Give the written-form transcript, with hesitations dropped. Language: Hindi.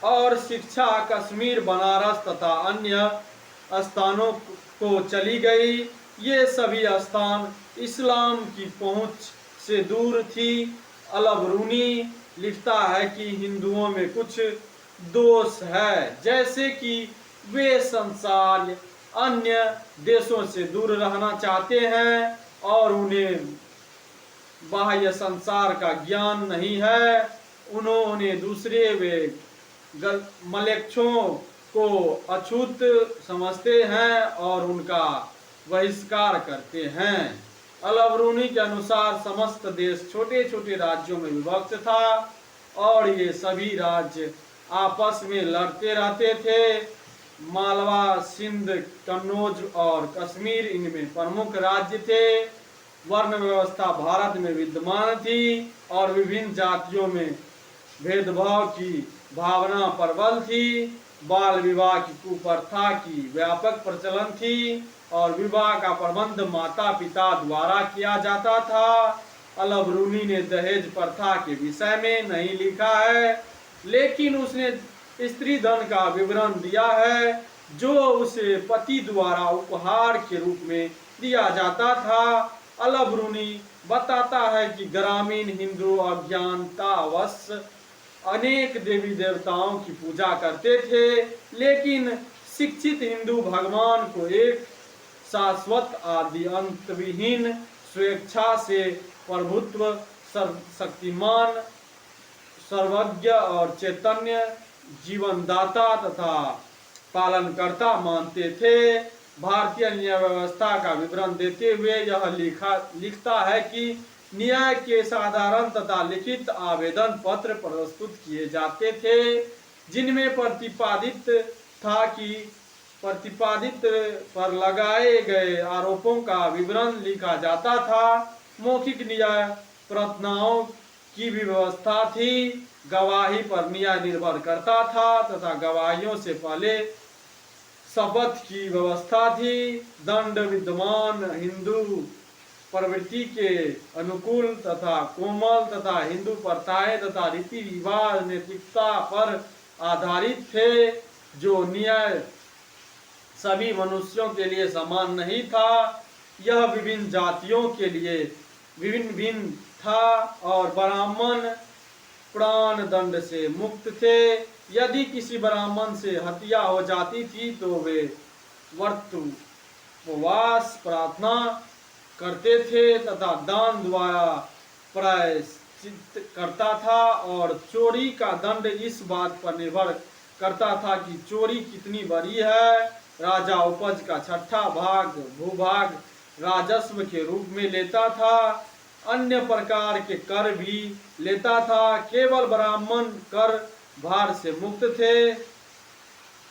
और शिक्षा कश्मीर, बनारस तथा अन्य स्थानों को चली गई। ये सभी स्थान इस्लाम की पहुंच से दूर थी। अल-बरूनी लिखता है कि हिंदुओं में कुछ दोष है, जैसे कि वे संसार अन्य देशों से दूर रहना चाहते हैं और उन्हें बाह्य संसार का ज्ञान नहीं है। उन्होंने दूसरे वे मलेच्छों को अछूत समझते हैं और उनका बहिष्कार करते हैं। अल-बरूनी के अनुसार समस्त देश छोटे छोटे राज्यों में विभक्त था और ये सभी राज्य आपस में लड़ते रहते थे। मालवा, सिंध, कन्नौज और कश्मीर इनमें प्रमुख राज्य थे। वर्ण व्यवस्था भारत में विद्यमान थी और विभिन्न जातियों में भेदभाव की भावना प्रबल थी। बाल विवाह की कुप्रथा की व्यापक प्रचलन थी और विवाह का प्रबंध माता पिता द्वारा किया जाता था। अल-बरूनी ने दहेज प्रथा के विषय में नहीं लिखा है, लेकिन उसने स्त्री धन का विवरण दिया है जो उसे पति द्वारा उपहार के रूप में दिया जाता था। अल-बरूनी बताता है कि ग्रामीण हिंदू अज्ञानतावश अनेक देवी देवताओं की पूजा करते थे, लेकिन शिक्षित हिंदू भगवान को एक शाश्वत आदि अंतविहीन स्वेच्छा से प्रभुत्व, शक्तिमान, सर्वज्ञ और चैतन्य जीवनदाता तथा पालनकर्ता मानते थे। भारतीय न्याय व्यवस्था का विवरण देते हुए यह लिखता है कि न्याय के साधारण तथा लिखित आवेदन पत्र प्रस्तुत किए जाते थे, जिनमें प्रतिपादित था कि प्रतिपादित पर लगाए गए आरोपों का विवरण लिखा जाता था। मौखिक न्याय प्रार्थनाओं की भी व्यवस्था थी। गवाही पर न्याय निर्भर करता था तथा गवाहियों से पहले शपथ की व्यवस्था थी। दंड विद्यमान हिंदू प्रवृत्ति के अनुकूल तथा कोमल तथा हिंदू प्रथाएं तथा रीति रिवाज नैतिकता पर आधारित थे। जो न्याय सभी मनुष्यों के लिए समान नहीं था, यह विभिन्न जातियों के लिए विभिन्न भिन्न था और ब्राह्मण प्राण दंड से मुक्त थे। यदि किसी ब्राह्मण से हत्या हो जाती थी तो वे व्रत, उपवास, प्रार्थना करते थे तथा दान द्वारा प्रायश्चित करता था और चोरी का दंड इस बात पर निर्भर करता था कि चोरी कितनी बड़ी है। राजा उपज का छठा भाग भूभाग राजस्व के रूप में लेता था, अन्य प्रकार के कर भी लेता था। केवल ब्राह्मण कर भार से मुक्त थे।